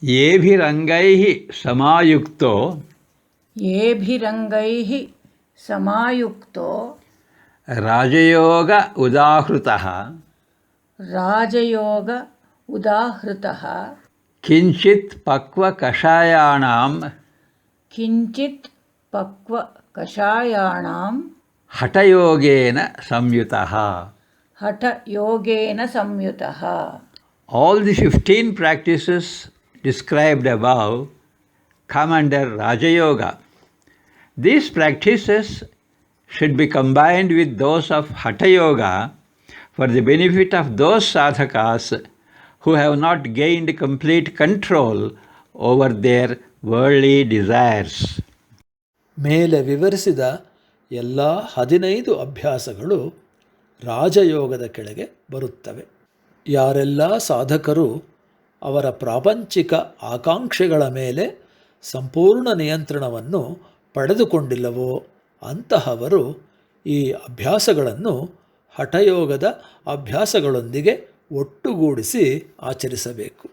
येभिरङ्गैः समायुक्तो येभिरङ्गैः समायुक्तो राजयोग उदाहृतः राजयोग उदाहृतः किञ्चित् पक्वकषायाणां किञ्चित् पक्वकषायाणां हठयोगेन संयुतः. हठयोगेन संयुतः. All the 15 practices described above come under Raja Yoga. These practices should be combined with those of Hatha Yoga for the benefit of those sadhakas who have not gained complete control over their worldly desires. ಮೇಲೆ ವಿವರಿಸಿದ ಎಲ್ಲ 15 ಅಭ್ಯಾಸಗಳು ರಾಜಯೋಗದ ಕೆಳಗೆ ಬರುತ್ತವೆ. ಯಾರೆಲ್ಲ ಸಾಧಕರು ಅವರ ಪ್ರಾಪಂಚಿಕ ಆಕಾಂಕ್ಷೆಗಳ ಮೇಲೆ ಸಂಪೂರ್ಣ ನಿಯಂತ್ರಣವನ್ನು ಪಡೆದುಕೊಂಡಿಲ್ಲವೋ ಅಂತಹವರು ಈ ಅಭ್ಯಾಸಗಳನ್ನು ಹಠಯೋಗದ ಅಭ್ಯಾಸಗಳೊಂದಿಗೆ ಒಟ್ಟುಗೂಡಿಸಿ ಆಚರಿಸಬೇಕು.